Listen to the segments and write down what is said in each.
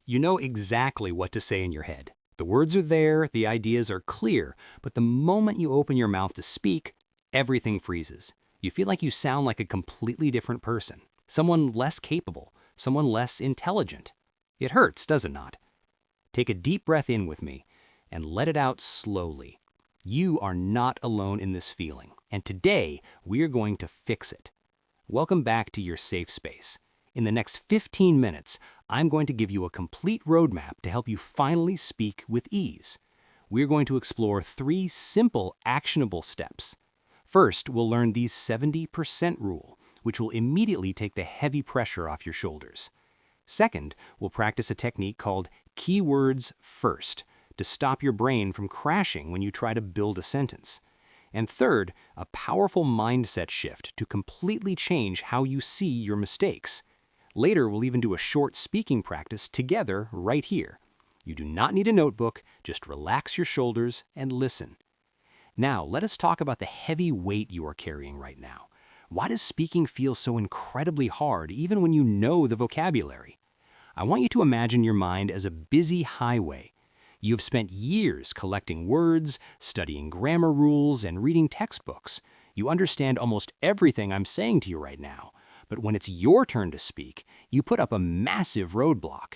You know exactly what to say in your head. The words are there, the ideas are clear, but the moment you open your mouth to speak, everything freezes. You feel like you sound like a completely different person, someone less capable, someone less intelligent. It hurts, does it not? Take a deep breath in with me and let it out slowly. You are not alone in this feeling, and today we're going to fix it. Welcome back to your safe space. In the next 15 minutes, I'm going to give you a complete roadmap to help you finally speak with ease. We're going to explore 3 simple, actionable steps. First, we'll learn the 70% rule, which will immediately take the heavy pressure off your shoulders. Second, we'll practice a technique called keywords first to stop your brain from crashing when you try to build a sentence. And third, a powerful mindset shift to completely change how you see your mistakes. Later, we'll even do a short speaking practice together right here. You do not need a notebook, just relax your shoulders and listen. Now, let us talk about the heavy weight you are carrying right now. Why does speaking feel so incredibly hard even when you know the vocabulary? I want you to imagine your mind as a busy highway. You have spent years collecting words, studying grammar rules, and reading textbooks. You understand almost everything I'm saying to you right now. But when it's your turn to speak, you put up a massive roadblock.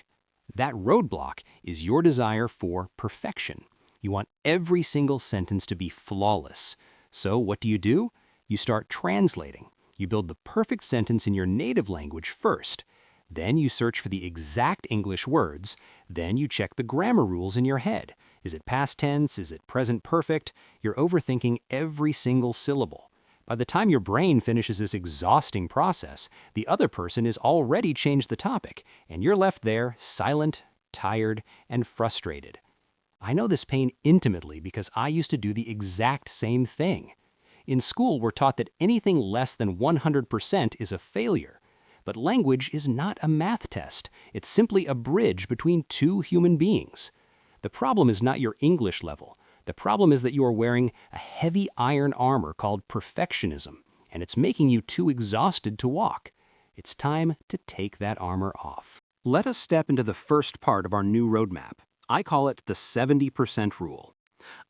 That roadblock is your desire for perfection. You want every single sentence to be flawless. So what do? You start translating. You build the perfect sentence in your native language first. Then you search for the exact English words. Then you check the grammar rules in your head. Is it past tense? Is it present perfect? You're overthinking every single syllable. By the time your brain finishes this exhausting process, the other person has already changed the topic, and you're left there silent, tired, and frustrated. I know this pain intimately because I used to do the exact same thing. In school, we're taught that anything less than 100% is a failure. But language is not a math test. It's simply a bridge between 2 human beings. The problem is not your English level. The problem is that you are wearing a heavy iron armor called perfectionism, and it's making you too exhausted to walk. It's time to take that armor off. Let us step into the first part of our new roadmap. I call it the 70% rule.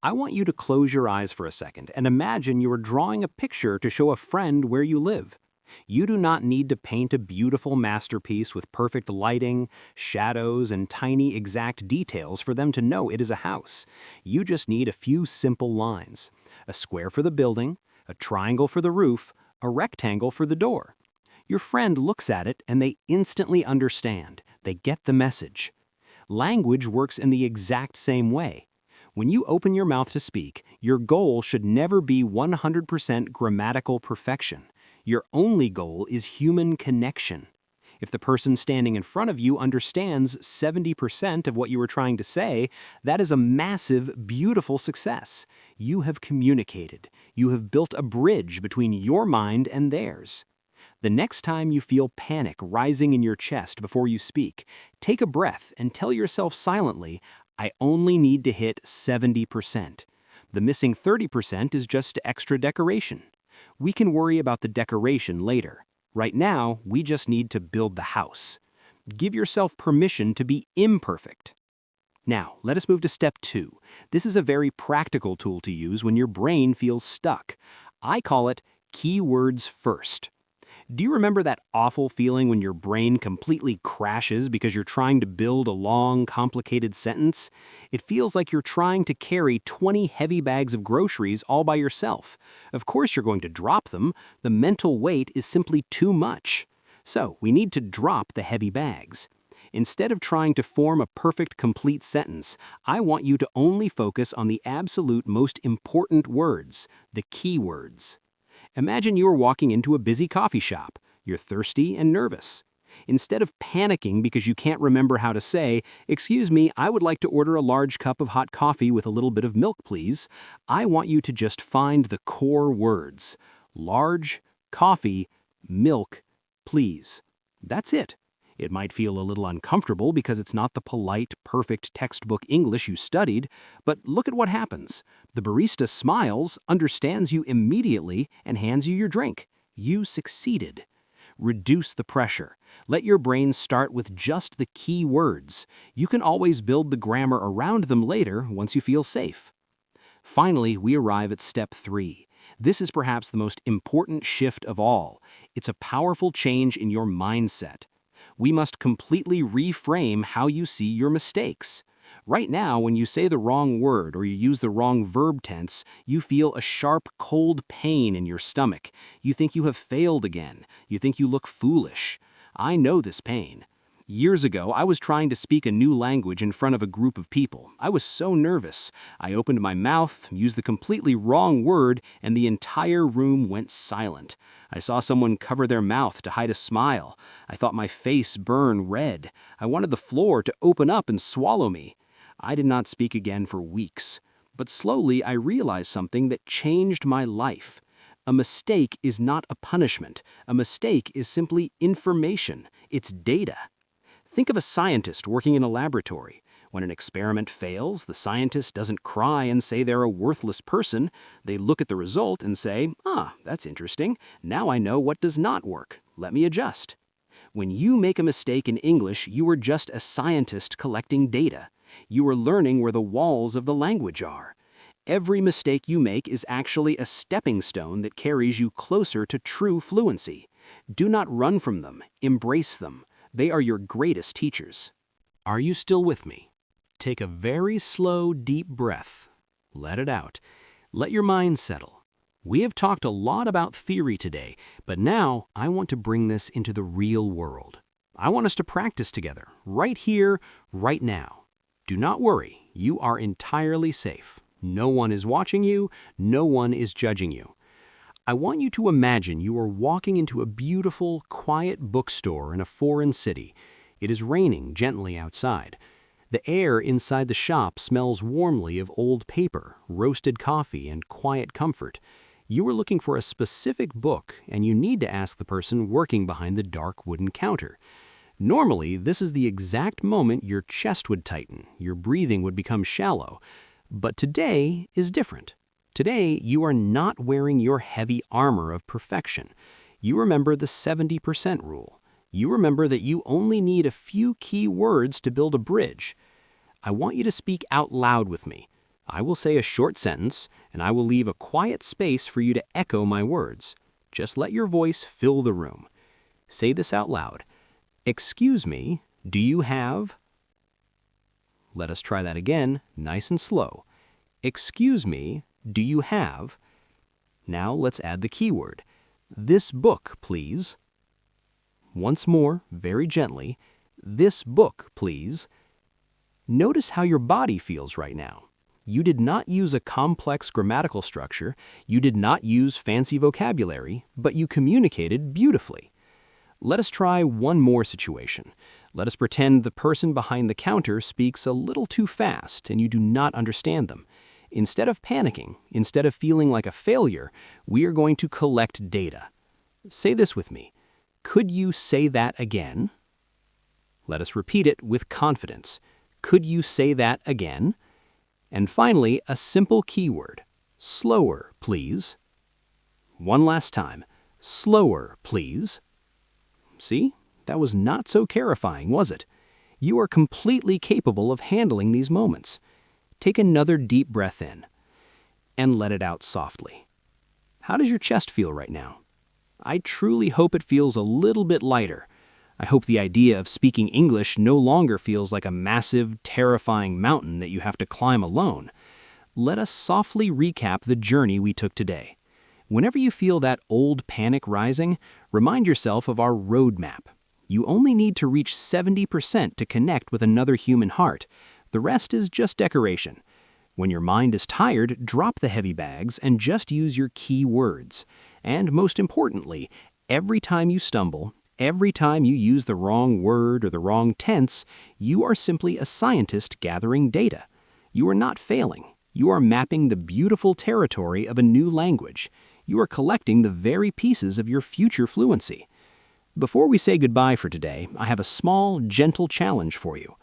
I want you to close your eyes for a second and imagine you are drawing a picture to show a friend where you live. You do not need to paint a beautiful masterpiece with perfect lighting, shadows, and tiny exact details for them to know it is a house. You just need a few simple lines. A square for the building, a triangle for the roof, a rectangle for the door. Your friend looks at it and they instantly understand. They get the message. Language works in the exact same way. When you open your mouth to speak, your goal should never be 100% grammatical perfection. Your only goal is human connection. If the person standing in front of you understands 70% of what you were trying to say, that is a massive, beautiful success. You have communicated. You have built a bridge between your mind and theirs. The next time you feel panic rising in your chest before you speak, take a breath and tell yourself silently, I only need to hit 70%. The missing 30% is just extra decoration. We can worry about the decoration later. Right now, we just need to build the house. Give yourself permission to be imperfect. Now, let us move to step 2. This is a very practical tool to use when your brain feels stuck. I call it keywords first. Do you remember that awful feeling when your brain completely crashes because you're trying to build a long, complicated sentence? It feels like you're trying to carry 20 heavy bags of groceries all by yourself. Of course you're going to drop them. The mental weight is simply too much. So we need to drop the heavy bags. Instead of trying to form a perfect, complete sentence, I want you to only focus on the absolute most important words, the keywords. Imagine you are walking into a busy coffee shop. You're thirsty and nervous. Instead of panicking because you can't remember how to say, "Excuse me, I would like to order a large cup of hot coffee with a little bit of milk, please," I want you to just find the core words. Large, coffee, milk, please. That's it. It might feel a little uncomfortable because it's not the polite, perfect textbook English you studied, but look at what happens. The barista smiles, understands you immediately, and hands you your drink. You succeeded. Reduce the pressure. Let your brain start with just the key words. You can always build the grammar around them later once you feel safe. Finally, we arrive at step 3. This is perhaps the most important shift of all. It's a powerful change in your mindset. We must completely reframe how you see your mistakes. Right now, when you say the wrong word or you use the wrong verb tense, you feel a sharp, cold pain in your stomach. You think you have failed again. You think you look foolish. I know this pain. Years ago, I was trying to speak a new language in front of a group of people. I was so nervous. I opened my mouth, used the completely wrong word, and the entire room went silent. I saw someone cover their mouth to hide a smile. I thought my face burn red. I wanted the floor to open up and swallow me. I did not speak again for weeks. But slowly, I realized something that changed my life. A mistake is not a punishment. A mistake is simply information. It's data. Think of a scientist working in a laboratory. When an experiment fails, the scientist doesn't cry and say they're a worthless person. They look at the result and say, that's interesting. Now I know what does not work. Let me adjust. When you make a mistake in English, you are just a scientist collecting data. You are learning where the walls of the language are. Every mistake you make is actually a stepping stone that carries you closer to true fluency. Do not run from them. Embrace them. They are your greatest teachers. Are you still with me? Take a very slow, deep breath. Let it out. Let your mind settle. We have talked a lot about theory today, but now I want to bring this into the real world. I want us to practice together, right here, right now. Do not worry, you are entirely safe. No one is watching you, no one is judging you. I want you to imagine you are walking into a beautiful, quiet bookstore in a foreign city. It is raining gently outside. The air inside the shop smells warmly of old paper, roasted coffee, and quiet comfort. You are looking for a specific book, and you need to ask the person working behind the dark wooden counter. Normally, this is the exact moment your chest would tighten, your breathing would become shallow. But today is different. Today, you are not wearing your heavy armor of perfection. You remember the 70% rule. You remember that you only need a few key words to build a bridge. I want you to speak out loud with me. I will say a short sentence, and I will leave a quiet space for you to echo my words. Just let your voice fill the room. Say this out loud. Excuse me, do you have? Let us try that again, nice and slow. Excuse me, do you have? Now let's add the keyword. This book, please. Once more, very gently. This book, please. Notice how your body feels right now. You did not use a complex grammatical structure. You did not use fancy vocabulary, but you communicated beautifully. Let us try one more situation. Let us pretend the person behind the counter speaks a little too fast and you do not understand them. Instead of panicking, instead of feeling like a failure, we are going to collect data. Say this with me. Could you say that again? Let us repeat it with confidence. Could you say that again? And finally, a simple keyword. Slower, please. One last time. Slower, please. See? That was not so terrifying, was it? You are completely capable of handling these moments. Take another deep breath in and let it out softly. How does your chest feel right now? I truly hope it feels a little bit lighter. I hope the idea of speaking English no longer feels like a massive, terrifying mountain that you have to climb alone. Let us softly recap the journey we took today. Whenever you feel that old panic rising, remind yourself of our roadmap. You only need to reach 70% to connect with another human heart. The rest is just decoration. When your mind is tired, drop the heavy bags and just use your key words. And most importantly, every time you stumble, every time you use the wrong word or the wrong tense, you are simply a scientist gathering data. You are not failing. You are mapping the beautiful territory of a new language. You are collecting the very pieces of your future fluency. Before we say goodbye for today, I have a small, gentle challenge for you.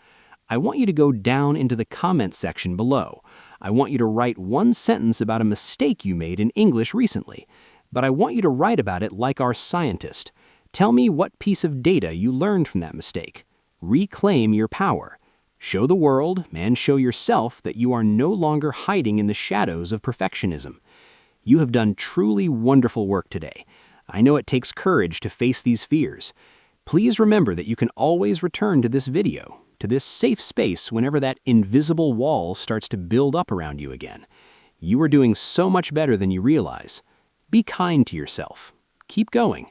I want you to go down into the comments section below. I want you to write one sentence about a mistake you made in English recently, but I want you to write about it like our scientist. Tell me what piece of data you learned from that mistake. Reclaim your power. Show the world and show yourself that you are no longer hiding in the shadows of perfectionism. You have done truly wonderful work today. I know it takes courage to face these fears. Please remember that you can always return to this video, to this safe space whenever that invisible wall starts to build up around you again. You are doing so much better than you realize. Be kind to yourself. Keep going.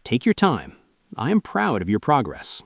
Take your time. I am proud of your progress.